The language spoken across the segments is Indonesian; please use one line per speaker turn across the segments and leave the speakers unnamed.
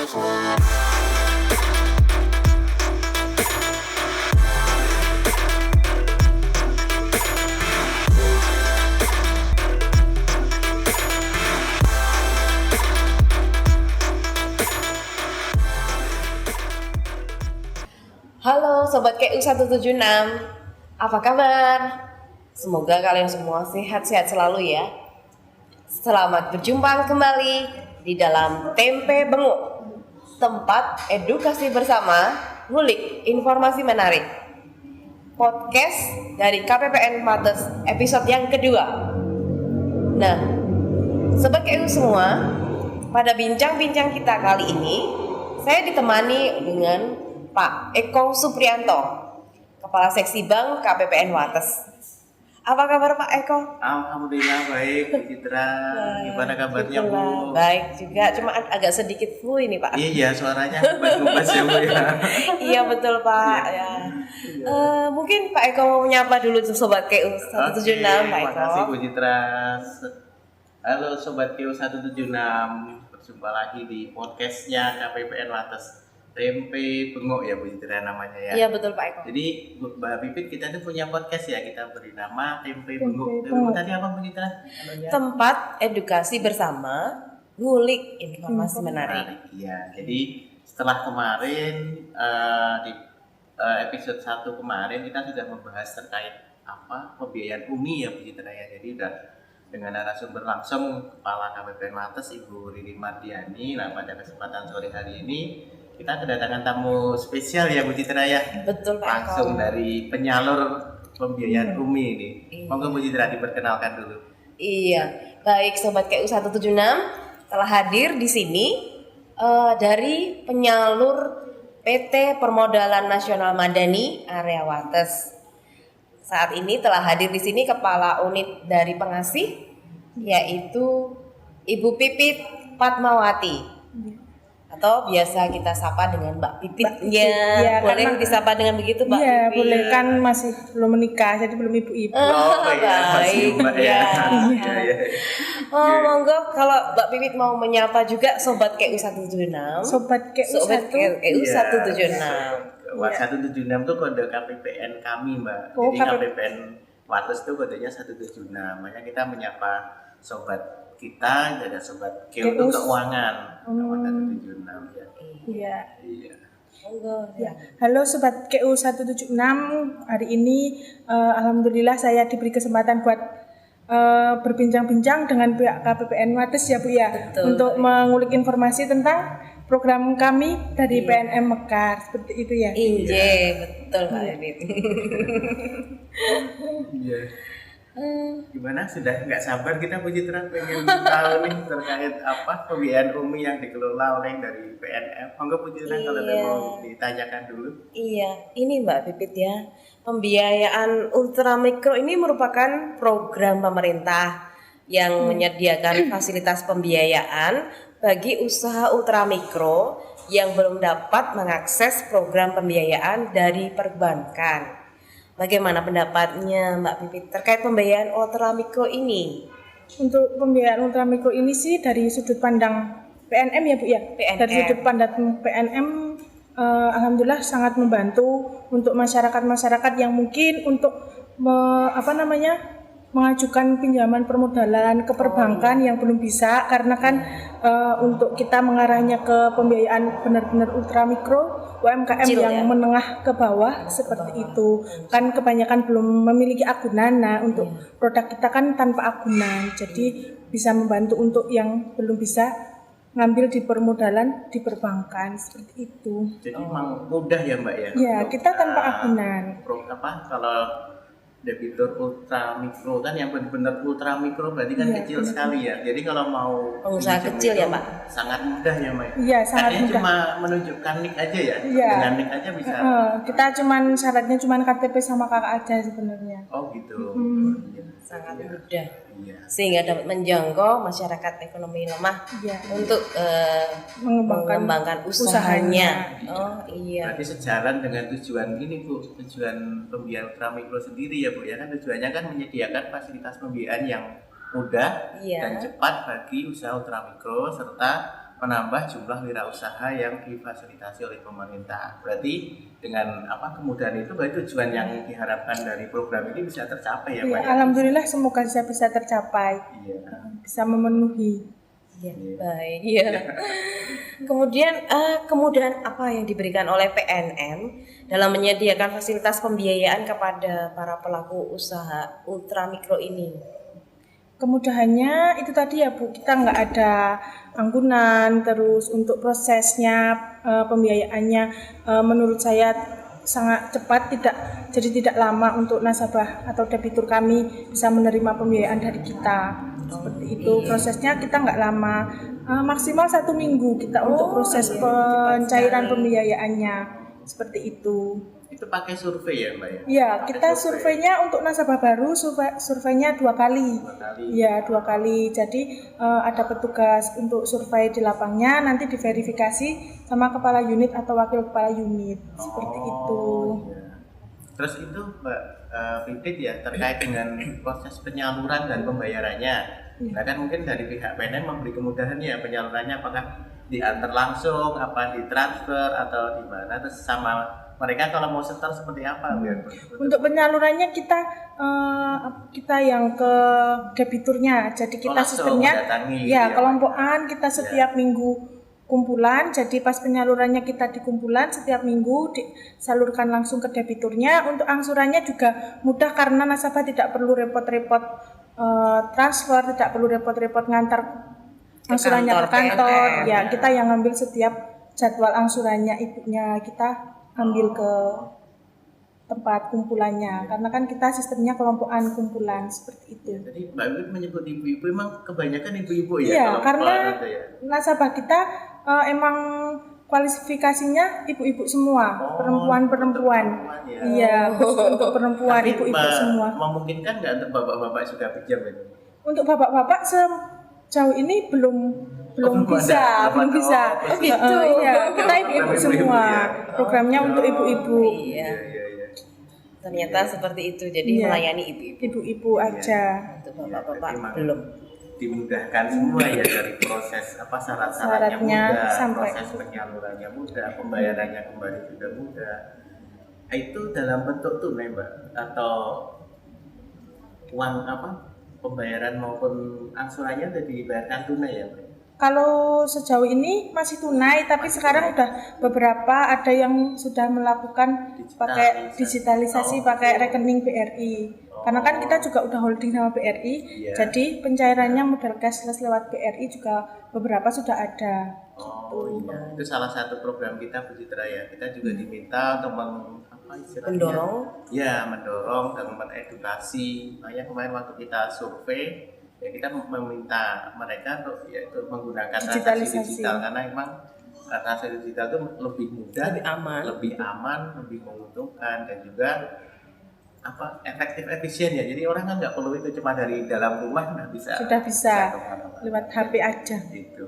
Halo Sobat KU 176, apa kabar? Semoga kalian semua sehat-sehat selalu ya. Selamat berjumpa kembali di dalam Tempe Benguk, tempat edukasi bersama, ngulik informasi menarik. Podcast dari KPPN Wates episode yang kedua. Nah, Sobat KU semua, pada bincang-bincang kita kali ini, saya ditemani dengan Pak Eko Suprianto, Kepala Seksi Bank KPPN Wates. Apa kabar Pak Eko?
Alhamdulillah baik, Bu Citra. Gimana kabarnya Bu?
Baik juga, cuma agak sedikit flu ini Pak.
Iya, suaranya ngebas ya Bu ya.
Iya betul Pak. Ya. Mungkin Pak Eko mau menyapa dulu Sobat KU 176 Pak Eko.
Terima kasih Bu Citra. Halo Sobat KU 176, berjumpa lagi di podcastnya KPPN Wates. Tempe Benguk ya Bu Citra namanya ya.
Iya betul Pak Eko.
Jadi Mbak Pipit kita tuh punya podcast ya, kita beri nama Tempe Benguk. Tempe tadi apa Bu Citra?
Tempat edukasi bersama, ngulik informasi menarik.
Iya, jadi setelah kemarin di episode 1 kemarin kita sudah membahas terkait pembiayaan UMI ya Bu Citra ya. Jadi udah dengan narasumber langsung Kepala KPPN Wates Ibu Riri Mardiani. Nah, pada kesempatan sore hari ini kita kedatangan tamu spesial ya Bu Citra ya.
Betul Pak Eko.
Langsung dari penyalur pembiayaan UMI ini. Monggo Bu Citra diperkenalkan dulu.
Iya, baik Sobat KU 176 telah hadir di sini dari penyalur PT Permodalan Nasional Madani Area Wates. Saat ini telah hadir di sini Kepala Unit dari Pengasih, yaitu Ibu Pipit Fatmawati. Atau biasa kita sapa dengan Mbak Pipit.
Ya,
boleh
karena,
disapa dengan begitu Mbak
Pipit?
Pipit?
Boleh, kan masih belum menikah, jadi belum ibu-ibu.
Baik.
Mbak ya.
Monggo kalau Mbak Pipit mau menyapa juga Sobat KU 176.
Sobat KU
176.
Wah, 176 itu kode KPPN kami Mbak.
Oh,
Jadi KPPN Wates itu kodenya 176. Makanya kita menyapa sobat kita, ada sobat KU keuangan. Keuangan 176 ya.
Iya.
Iya.
Ya. Halo Sobat KU 176, hari ini alhamdulillah saya diberi kesempatan buat berbincang-bincang dengan pihak KPPN Wates ya Bu ya.
Betul.
Untuk mengulik informasi tentang program kami dari PNM Mekar, seperti itu ya.
Iya, betul Pak Pipit.
Iya. Gimana, sudah nggak sabar kita Bu Citra pengen tahu nih terkait pembiayaan UMI yang dikelola oleh dari PNM. Monggo Bu Citra kalau mau ditanyakan dulu.
Iya, ini Mbak Pipit ya. Pembiayaan ultramikro ini merupakan program pemerintah yang menyediakan fasilitas pembiayaan bagi usaha ultramikro yang belum dapat mengakses program pembiayaan dari perbankan. Bagaimana pendapatnya Mbak Pipit terkait pembiayaan ultramikro ini?
Untuk pembiayaan ultramikro ini sih dari sudut pandang PNM ya Bu ya.
PNM.
Dari sudut pandang PNM alhamdulillah sangat membantu untuk masyarakat-masyarakat yang mungkin untuk mengajukan pinjaman permodalan ke perbankan yang belum bisa, karena kan untuk kita mengarahnya ke pembiayaan benar-benar ultramikro UMKM
Kecil,
yang menengah ke bawah seperti itu. Kan kebanyakan belum memiliki agunan. Nah, untuk produk kita kan tanpa agunan. Jadi bisa membantu untuk yang belum bisa ngambil di permodalan di perbankan seperti itu.
Jadi memang mudah ya Mbak ya.
Ya, kita tanpa agunan.
Kalau debitur ultramikro kan yang benar-benar ultramikro berarti kan kecil sekali ya. Jadi kalau mau
Pengusaha kecil ya Pak?
Sangat mudah ya Mbak.
Iya, sangat
Artinya
mudah.
cuma menunjukkan NIK aja ya.
Iya.
Dengan NIK aja bisa.
Kita syaratnya cuman KTP sama kakak aja sebenarnya.
Oh gitu. Iya.
Sangat mudah.
Iya.
Sehingga dapat menjangkau masyarakat ekonomi lemah untuk mengembangkan usahanya. Oh iya.
Berarti sejalan dengan tujuan ini Bu, tujuan pembiayaan ultramikro sendiri ya Bu ya, kan tujuannya kan menyediakan fasilitas pembiayaan yang mudah dan cepat bagi usaha ultramikro serta menambah jumlah wirausaha yang difasilitasi oleh pemerintah. Berarti dengan kemudahan itu berarti tujuan yang diharapkan dari program ini bisa tercapai ya Pak?
Iya,
Ya?
alhamdulillah semoga bisa tercapai,
Iya.
bisa memenuhi.
Ya, baik. Ya. Kemudian kemudahan apa yang diberikan oleh PNM dalam menyediakan fasilitas pembiayaan kepada para pelaku usaha ultramikro ini?
Kemudahannya itu tadi ya Bu, kita nggak ada anggunan, terus untuk prosesnya pembiayaannya menurut saya sangat cepat, tidak lama untuk nasabah atau debitur kami bisa menerima pembiayaan dari kita. Seperti itu prosesnya, kita nggak lama, maksimal 1 minggu kita untuk proses pencairan pembiayaannya, seperti itu.
Itu pakai survei ya Mbak ya?
Iya,
Pakai
kita surveinya untuk nasabah baru, surveinya 2 kali.
2 kali.
Iya, 2 kali. Jadi ada petugas untuk survei di lapangnya, nanti diverifikasi sama kepala unit atau wakil kepala unit, seperti itu.
Iya. Terus itu Mbak Pipit ya terkait dengan proses penyaluran dan pembayarannya. Nah kan mungkin dari pihak PNM memberi kemudahan ya penyalurannya, apakah diantar langsung, ditransfer atau di mana, terus sama mereka kalau mau setor seperti apa biar
Untuk penyalurannya kita yang ke debiturnya, jadi kita
langsung
sistemnya
mendatangi,
ya kelompokan, kita setiap minggu kumpulan, jadi pas penyalurannya kita di kumpulan setiap minggu disalurkan langsung ke debiturnya. Untuk angsurannya juga mudah karena nasabah tidak perlu repot-repot transfer, tidak perlu repot-repot ngantar angsurannya ke kantor. Ya, kita yang ngambil setiap jadwal angsurannya, ibunya kita ambil ke tempat kumpulannya, karena kan kita sistemnya kelompokan kumpulan seperti itu.
Jadi Mbak Wid menyebut ibu-ibu, emang kebanyakan ibu-ibu ya?
Iya, karena
gitu ya?
nasabah kita emang kualifikasinya ibu-ibu semua, perempuan-perempuan.
Ya.
Iya, untuk perempuan,
Tapi
ibu-ibu semua.
memungkinkan nggak untuk bapak-bapak juga pinjam ini?
Untuk bapak-bapak sejauh ini belum bisa.
gitu.
Iya, kita ibu-ibu semua. Programnya untuk ibu-ibu.
Iya. Ternyata seperti itu. Jadi melayani ibu-ibu.
Ibu-ibu aja.
Untuk bapak-bapak
Memang
belum.
dimudahkan semua ya dari proses syarat-syaratnya mudah,
sampai
proses penyalurannya mudah, pembayarannya kembali juga mudah. Itu dalam bentuk tunai Mbak atau uang pembayaran maupun angsurannya sudah dibayarkan tunai ya Mbak?
Kalau sejauh ini masih tunai, tapi sekarang udah beberapa ada yang sudah melakukan pakai digitalisasi, pakai rekening BRI. Karena kan kita juga udah holding sama BRI, jadi pencairannya modal cashless lewat BRI juga beberapa sudah ada.
Iya. Itu salah satu program kita Bu Citra ya. Kita juga diminta untuk
mendorong
dan mengedukasi. Makanya kemarin waktu kita survei ya kita meminta mereka untuk menggunakan transaksi digital, karena memang transaksi digital itu lebih mudah, lebih aman, lebih menguntungkan, dan juga efektif efisien ya. Jadi orang kan nggak perlu itu cuma dari dalam rumah
sudah bisa lewat HP aja.
Gitu.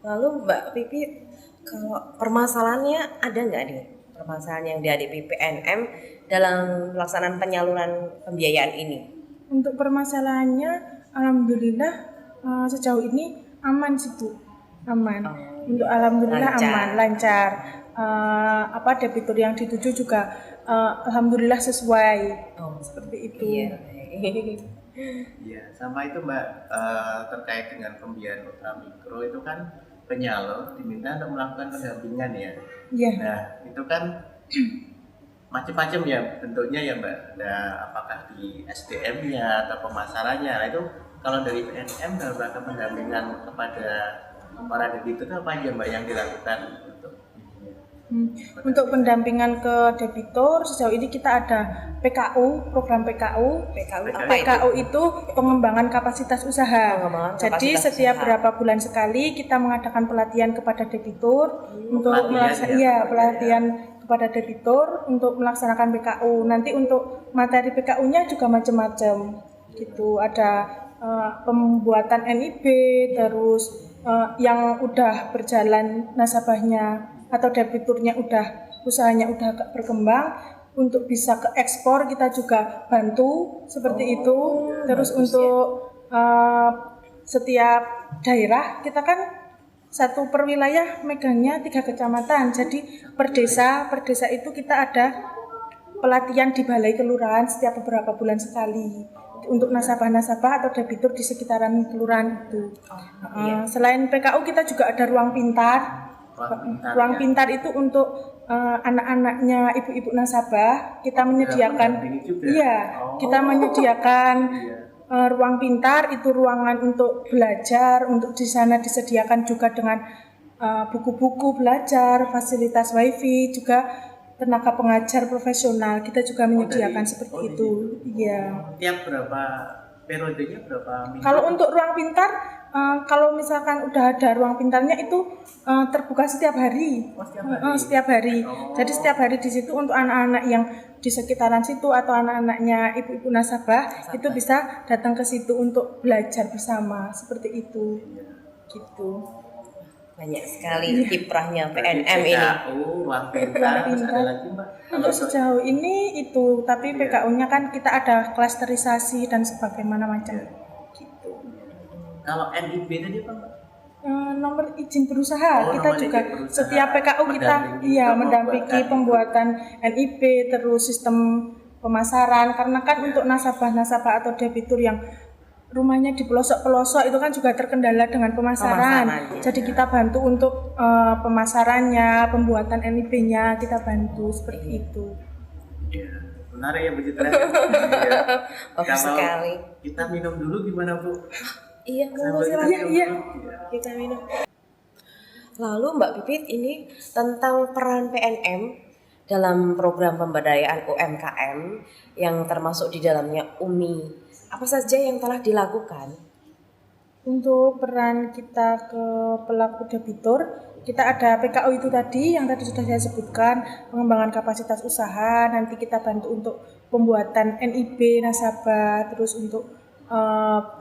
Lalu Mbak Pipi, kalau permasalahannya ada nggak nih permasalahan yang dihadapi PNM dalam pelaksanaan penyaluran pembiayaan ini?
Untuk permasalahannya, alhamdulillah sejauh ini aman sih Bu, aman. Untuk alhamdulillah lancar. Debitur yang dituju juga alhamdulillah sesuai. Seperti itu.
Iya, sama itu Mbak, terkait dengan pembiayaan ultramikro itu kan penyalur diminta untuk melakukan pendampingan ya.
Iya.
Nah, itu kan macam-macam ya bentuknya ya Mbak. Nah, apakah di SDM-nya atau pemasarannya. Nah, itu kalau dari PNM dalam rangka pendampingan kepada para debitur itu apa aja Mbak yang dilakukan
untuk pendampingan ke debitur? Sejauh ini kita ada PKU, program PKU. PKU itu pengembangan kapasitas usaha. Jadi setiap berapa bulan sekali kita mengadakan pelatihan kepada debitur untuk pelatihan kepada debitur untuk melaksanakan PKU. Nanti untuk materi PKU-nya juga macam-macam. Gitu, ada pembuatan NIB, terus yang udah berjalan nasabahnya atau debiturnya usahanya udah berkembang, untuk bisa ke ekspor kita juga bantu seperti itu. Terus untuk setiap daerah kita kan satu per wilayah megangnya 3 kecamatan. Jadi per desa itu kita ada pelatihan di balai kelurahan setiap beberapa bulan sekali untuk nasabah-nasabah atau debitur di sekitaran kelurahan itu. Selain PKU kita juga ada ruang pintar. Ruang pintar itu untuk anak-anaknya ibu-ibu nasabah. Kita menyediakan, kita menyediakan ruang pintar itu ruangan untuk belajar. Untuk di sana disediakan juga dengan buku-buku belajar, fasilitas wifi, juga tenaga pengajar profesional. Kita juga menyediakan seperti itu. Iya.
Tiap berapa periodenya berapa minggu?
Kalau untuk ruang pintar, kalau misalkan udah ada ruang pintarnya itu terbuka setiap hari. Setiap hari. Jadi setiap hari di situ untuk anak-anak yang di sekitaran situ atau anak-anaknya ibu-ibu nasabah itu bisa datang ke situ untuk belajar bersama seperti itu. Gitu.
Banyak sekali kiprahnya PNM ini.
PKU, ruang pintar, terus ada lagi Mbak?
Untuk sejauh ini itu, tapi PKU-nya kan kita ada klasterisasi dan sebagaimana macam. Gitu.
Kalau NIB tadi apa Mbak?
Nomor izin berusaha, kita
nomor
juga
izin berusaha.
setiap PKU kita mendampingi pembuatan NIB, terus sistem pemasaran, karena kan untuk nasabah-nasabah atau debitur yang rumahnya di pelosok-pelosok itu kan juga terkendala dengan pemasaran. Jadi kita bantu untuk pemasarannya, pembuatan NIB-nya kita bantu seperti itu.
Ya, menarik ya Bu Citra.
Bagus sekali.
Kita minum dulu gimana Bu?
Iya, kita minum. Lalu Mbak Pipit, ini tentang peran PNM dalam program pemberdayaan UMKM yang termasuk di dalamnya UMI. Apa saja yang telah dilakukan?
Untuk peran kita ke pelaku debitur, kita ada PKU itu tadi yang tadi sudah saya sebutkan, pengembangan kapasitas usaha, nanti kita bantu untuk pembuatan NIB nasabah, terus untuk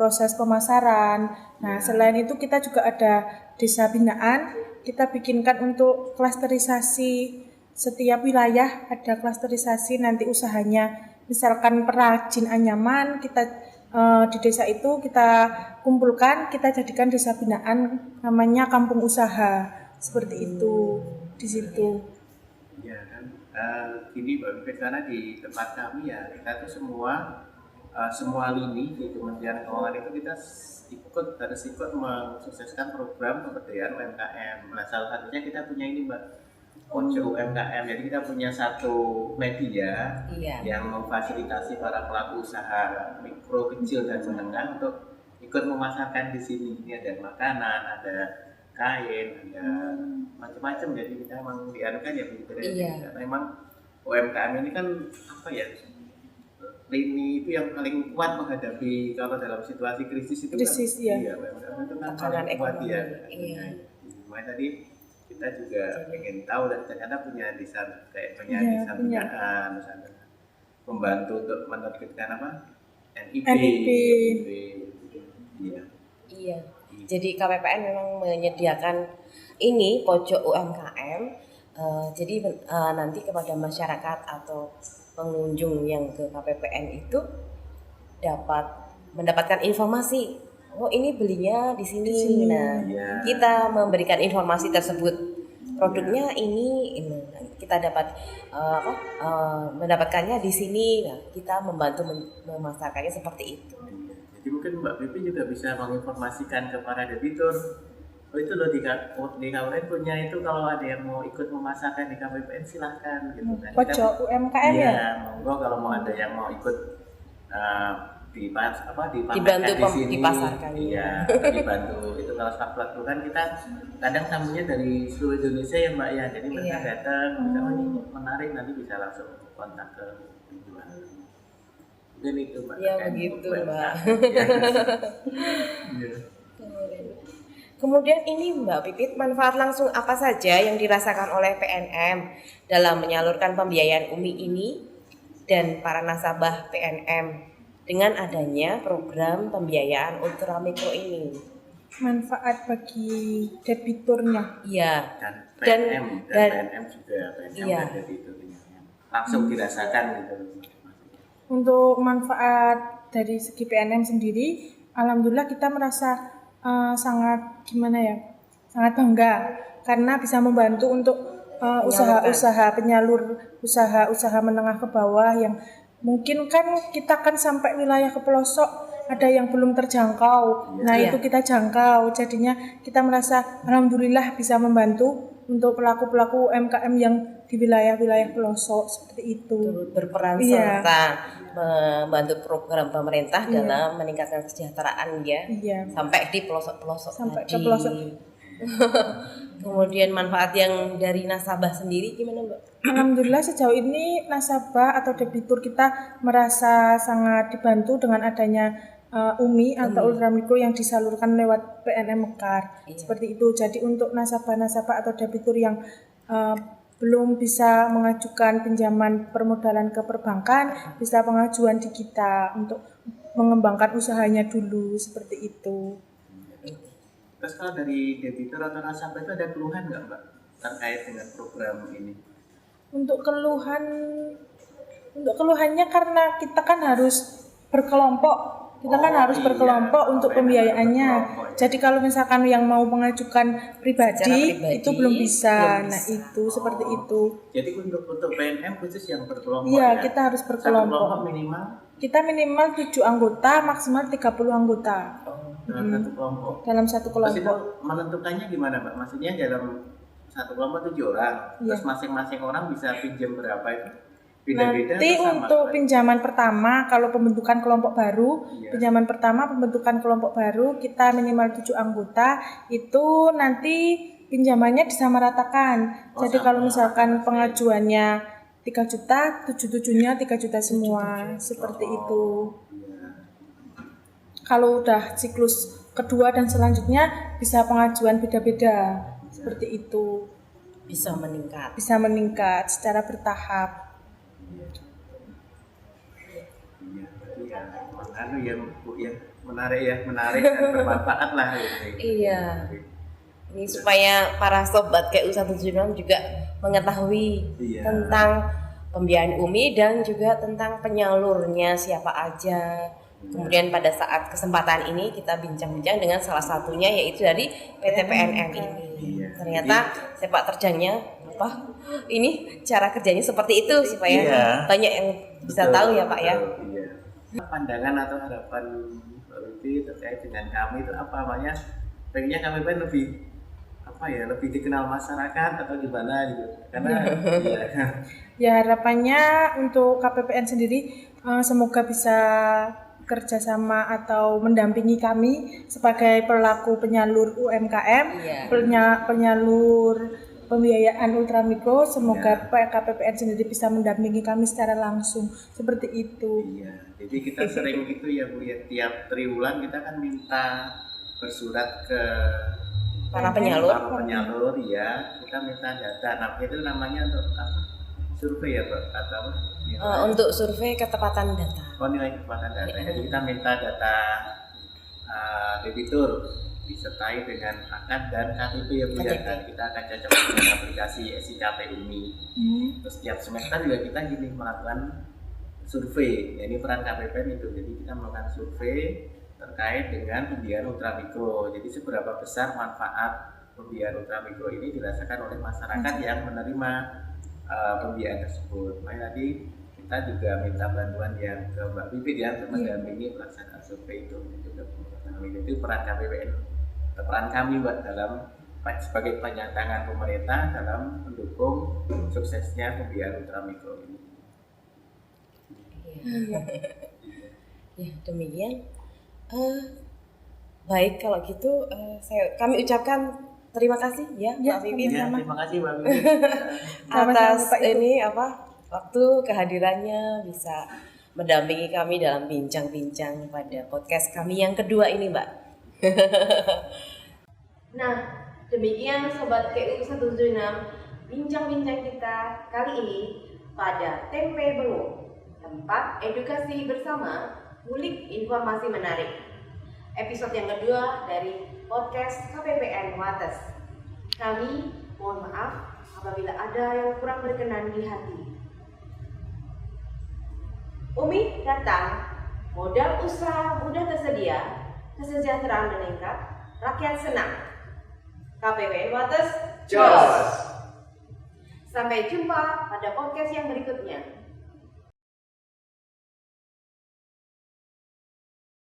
proses pemasaran. Nah, selain itu kita juga ada desa binaan, kita bikinkan untuk klasterisasi setiap wilayah, ada klasterisasi nanti usahanya. Misalkan perajin anyaman, kita di desa itu kita kumpulkan, kita jadikan desa binaan namanya kampung usaha. Seperti itu di situ.
Ya kan, gini Mbak Pipit, karena di tempat kami ya kita tuh semua lini di Kementerian Keuangan itu kita harus ikut mensukseskan program pemberdayaan UMKM. Nah, salah satunya kita punya ini Mbak, Pojok UMKM. Jadi kita punya satu media yang memfasilitasi para pelaku usaha mikro, kecil dan menengah untuk ikut memasarkan di sini. Ini ada makanan, ada kain, ada macam-macam. Jadi kita memang dianukan ya begitu. Karena memang UMKM ini kan apa ya? Lini itu yang paling kuat menghadapi kalau dalam situasi krisis itu
iya,
UMKM itu kan paling kuat ya. Makanya tadi kita juga ingin tahu dan ternyata punya desa kayak punya desa binaan, misalnya membantu untuk menerbitkan apa NIB.
Iya. Jadi KPPN memang menyediakan ini pojok UMKM. Jadi nanti kepada masyarakat atau pengunjung yang ke KPPN itu dapat mendapatkan informasi. Oh, ini belinya di sini. Nah, kita memberikan informasi tersebut. Produknya ini. Kita dapat mendapatkannya di sini. Nah, kita membantu memasarkannya seperti itu.
Jadi mungkin Mbak Pipi juga bisa menginformasikan kepada debitur. Oh itu loh di KPPN punya itu, kalau ada yang mau ikut memasarkan di KPPN silahkan gitu kan.
Pojok UMKM ya?
Monggo kalau mau ada yang mau ikut
dibantu
di sini,
dipasarkan.
Iya, dibantu. Itu kalau waktu kan kita kadang tamunya dari seluruh Indonesia ya Mbak ya. Jadi mereka datang, misalnya ini menarik, nanti bisa langsung kontak ke penjual. Mungkin itu Mbak.
Ya begitu Mbak. Kemudian ini Mbak Pipit, manfaat langsung apa saja yang dirasakan oleh PNM dalam menyalurkan pembiayaan UMI ini dan para nasabah PNM dengan adanya program pembiayaan ultramikro ini?
Manfaat bagi debiturnya.
Iya.
Dan PNM juga, PNM dan debiturnya langsung dirasakan gitu.
Untuk manfaat dari segi PNM sendiri, alhamdulillah kita merasa sangat gimana ya, sangat bangga karena bisa membantu untuk usaha-usaha penyalur, usaha-usaha menengah ke bawah yang mungkin kan kita kan sampai wilayah ke pelosok ada yang belum terjangkau. Nah, itu kita jangkau. Jadinya kita merasa alhamdulillah bisa membantu untuk pelaku-pelaku UMKM yang di wilayah-wilayah pelosok seperti itu.
Turut berperan serta membantu program pemerintah dalam meningkatkan kesejahteraan sampai di pelosok-pelosok
sampai
tadi.
ke pelosok.
Kemudian manfaat yang dari nasabah sendiri gimana Mbak?
Alhamdulillah sejauh ini nasabah atau debitur kita merasa sangat dibantu dengan adanya UMI atau ultramikro yang disalurkan lewat PNM Mekar. Seperti itu. Jadi untuk nasabah-nasabah atau debitur yang belum bisa mengajukan pinjaman permodalan ke perbankan, bisa pengajuan di kita untuk mengembangkan usahanya dulu seperti itu.
Terus kalau dari debitur atau nasabah itu ada keluhan nggak Mbak terkait dengan program ini?
Untuk keluhannya karena kita kan harus berkelompok. Untuk pembiayaannya. Jadi kalau misalkan yang mau mengajukan pribadi itu belum bisa. Nah, itu seperti itu.
Jadi untuk PNM khusus yang berkelompok.
Iya, kita harus berkelompok.
Satu kelompok minimal?
Kita minimal 7 anggota, maksimal 30 anggota.
Dalam satu kelompok.
Dalam satu kelompok.
Terus itu menentukannya gimana Mbak? Maksudnya dalam satu kelompok 7 orang. Terus masing-masing orang bisa pinjam berapa itu? Beda-beda.
Nanti untuk pinjaman pertama, kalau pembentukan kelompok baru, pembentukan kelompok baru kita minimal 7 anggota, itu nanti pinjamannya disamaratakan. Jadi kalau misalkan pengajuannya 3 juta, 7-7-nya 3 juta semua, seperti itu. Kalau udah siklus kedua dan selanjutnya bisa pengajuan beda-beda, seperti itu.
Bisa
meningkat secara bertahap.
Menarik dan bermanfaat lah.
Iya. Ini supaya para sobat KU176 juga mengetahui tentang pembiayaan UMI dan juga tentang penyalurnya siapa aja. Kemudian pada saat kesempatan ini kita bincang-bincang dengan salah satunya yaitu dari PT PNM ini. Ternyata sepak terjangnya ini cara kerjanya seperti itu supaya banyak yang bisa tahu ya Pak ya.
Pandangan atau harapan Mbak Wibi terkait dengan kami itu apa namanya? Pengennya kami lebih dikenal masyarakat atau gimana gitu. Karena
ya harapannya untuk KPPN sendiri semoga bisa kerjasama atau mendampingi kami sebagai pelaku penyalur UMKM, penyalur pembiayaan ultramikro. Semoga KPPN sendiri bisa mendampingi kami secara langsung seperti itu.
Jadi kita sering gitu ya Bu ya, tiap triwulan kita kan minta bersurat ke
para penyalur
ya, kita minta data. Nah itu namanya untuk apa? Survei ya Pak atau
untuk survei ketepatan data.
Nilai ketepatan data. Jadi kita minta data debitur disertai dengan akad dan KTP ya Bu ya. Dan kita akan cocok dengan aplikasi SIKP UMI. Terus setiap semester juga kita melakukan survei. Ini peran KPPN itu. Jadi kita melakukan survei terkait dengan pembiayaan ultramikro. Jadi seberapa besar manfaat pembiayaan ultramikro ini dirasakan oleh masyarakat yang menerima pembiayaan tersebut. Makanya tadi kita juga minta bantuan yang ke Mbak Bibit ya untuk mendampingi pelaksanaan survei itu. Itu peran KPPN, peran kami Mbak dalam sebagai penyantangan pemerintah dalam mendukung suksesnya pembiayaan ultramikro ini.
Ya demikian. Baik kalau gitu kami ucapkan terima kasih ya Mbak Bibit.
Terima kasih Mbak Bibit
atas waktu kehadirannya bisa mendampingi kami dalam bincang-bincang pada podcast kami yang kedua ini Mbak. Nah demikian Sobat KU176 bincang-bincang kita kali ini pada Tempe Bengong, tempat edukasi bersama ngulik informasi menarik. Episode yang kedua dari podcast KPPN Wates. Kami mohon maaf apabila ada yang kurang berkenan di hati. Datang, modal usaha mudah tersedia, kesejahteraan meningkat, rakyat senang. KPWN Wates
Jos.
Sampai jumpa pada podcast yang berikutnya.